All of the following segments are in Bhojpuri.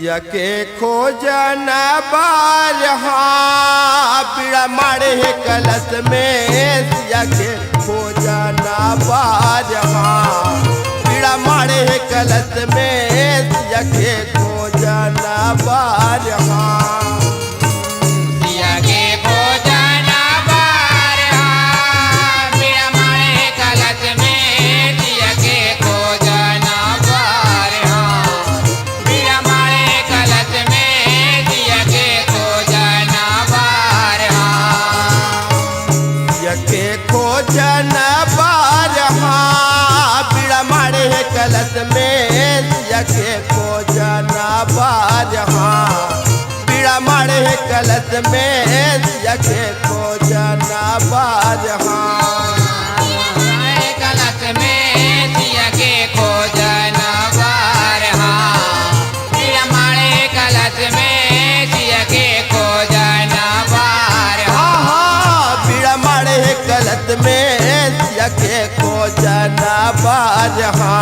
यके खोजन बारहा पीड़ा मारे कलश में यके खोजन बारहा पीड़ा मारे कलश में यके खोजन बारहा खोजन बारहा पीड़ा मारे कलश में यके खोजन बारहा पीड़ा मारे कलश में यके खोजन बारहा कलश में यके खोजन बारहा पीड़ा मारे कलश में यके खोजन बारहा पीड़ा मारे कलश में यके खोजन बारहा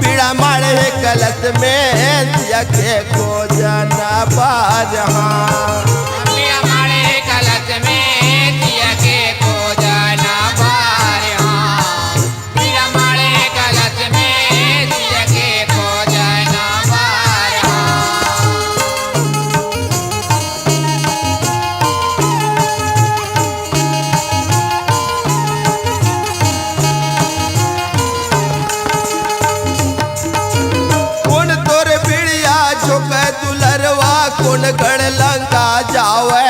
पीड़ा मारे कलश में यके खोजन बारहा पीड़ा मारे कलश में यके खोजन बारहा पीड़ा मारे कलश में यके खोजन बारहा दुलरवा कौन गढ़ लंका जावे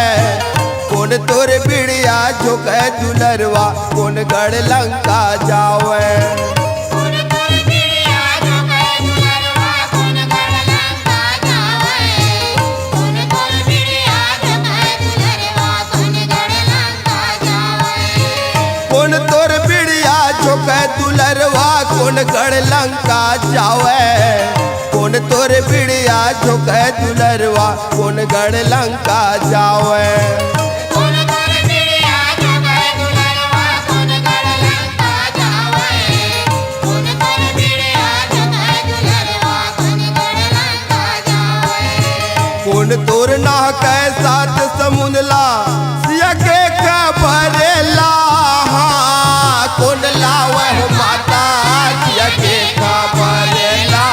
कौन तोर बिड़िया झुक दुलरवा कौन गढ़ लंका जावे कौन तोर बिड़िया झुक दुलरवा कौन गढ़ लंका जावे कौन तोर बिड़िया झुक दुलरवा कौन गढ़ लंका जावे कौन तोर बिड़िया झुक दुलरवा कौन गढ़ लंका जावे कौन तोर बिड़िया झुक दुलरवा कौन गढ़ लंका जावे कौन तोर ना कै साथ समुंदला यके खबरेला कौन लावे माता यके खबरेला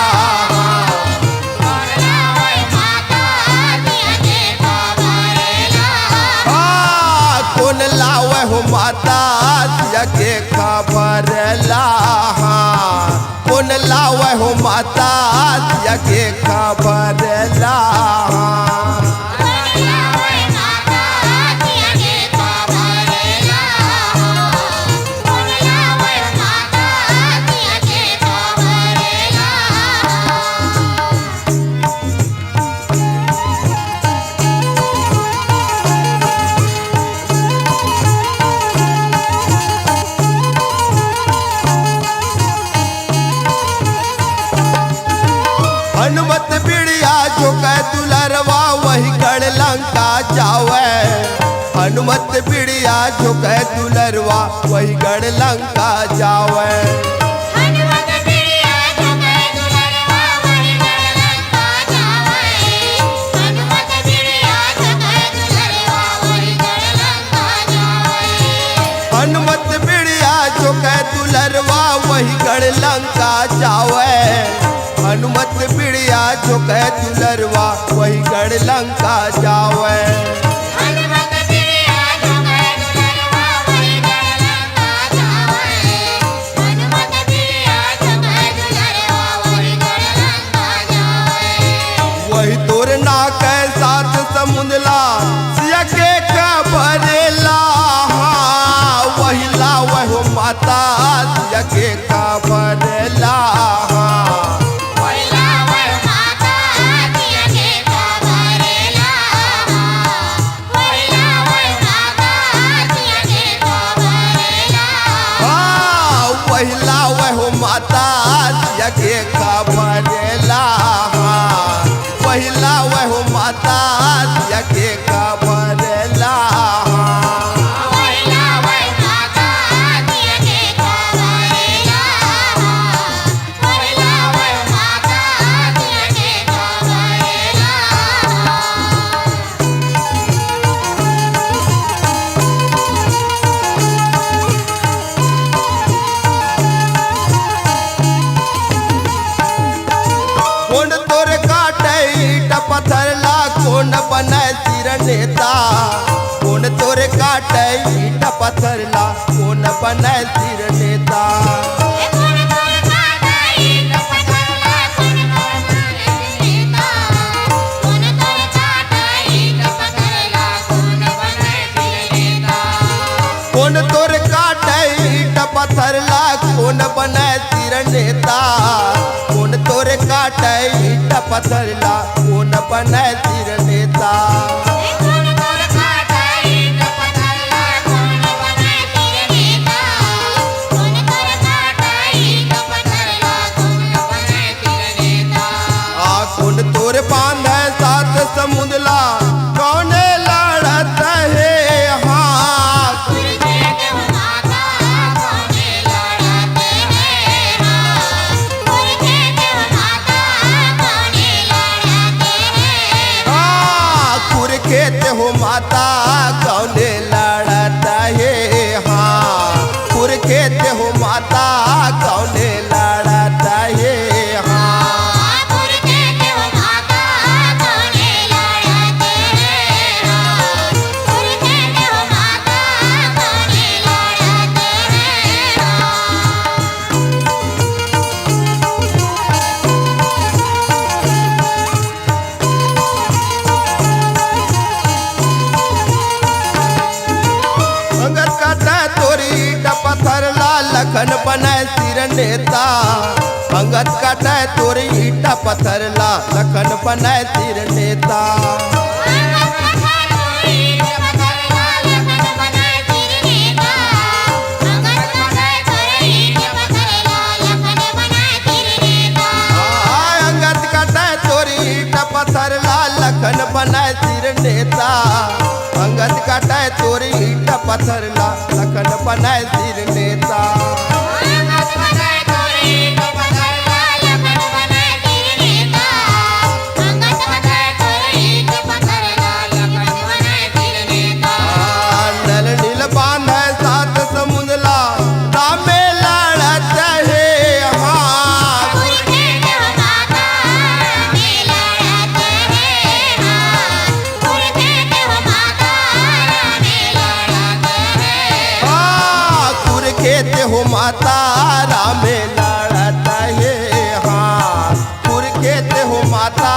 माता यके खबर लाहा कौन लावे हो माता यके खबर लाहा हनुमत बिड़िया झुक दुलरवा वही गढ़ लंका जावे हनुमत बिड़िया झुक दुलरवा वही गढ़ लंका जावे हनुमत बिड़िया झुक दुलरवा वही गढ़ लंका जावे हनुमत बिड़िया झुक दुलरवा वही गढ़ लंका जावे हनुमत बिड़िया झुक दुलरवा वही गढ़ लंका जावे हनुमत बिड़िया झुक दुलरवा वही गढ़ लंका जावे हनुमत बिड़िया झुक दुलरवा वही गढ़ लंका जावे हनुमत बिड़िया झुक दुलरवा वही गढ़ लंका जावे वही तोर ना कै साथ समुंदला यके खबरेला वही लावे हो माता यके खबरेला पहिला वह माता यके खबरेला पहिला वह माता यके खबरेला काटे ईट पत्थरला कोण बनाय तीर नेता कोण तोर काटा ईट पत्थरला कोण बनाय तीर नेता कोण तोर काटे ईट पत्थरला कोण बनाय तीर नेता कोण तोर काटे ईट पत्थरला कोण बनाय तीर नेता कोण तोर काटा ईट पत्थरला कोण बनाय तीर नेता कोण तोर काटा ईट पत्थरला कोण बनाय तीर नेता कोण तोर बांधे सात समुद्रला कौन लड़त है हाँ कुरुखेत हो माता कोने लड़ते हैं हाँ कुरुखेत हो माता कोने लड़ते हैं कुरुखेत हो माता कौने लड़ता है हाँ कुरुखेत हो माता कौने लड़ता है हाँ कुरुखेत हो माता कोने लड़ते हैं हाँ कुरुखेत हो माता कोने लड़ते हैं अंगद काटा तोरी ईट पत्थरला लखन बनाय सिर नेता अंगद काटा तोरी ईट पत्थरला लखन बनाय सिर नेता अंगद काटा तोरी ईट पत्थरला लखन बनाय सिर नेता अंगद काटा तोरी ईट पत्थरला लखन बनाय सिर नेता नल नील बांधे सात समुद्रला रामे लड़त है हाँ कुरुखेत हो माता रामे लड़त है हाँ कुरुखेत हो माता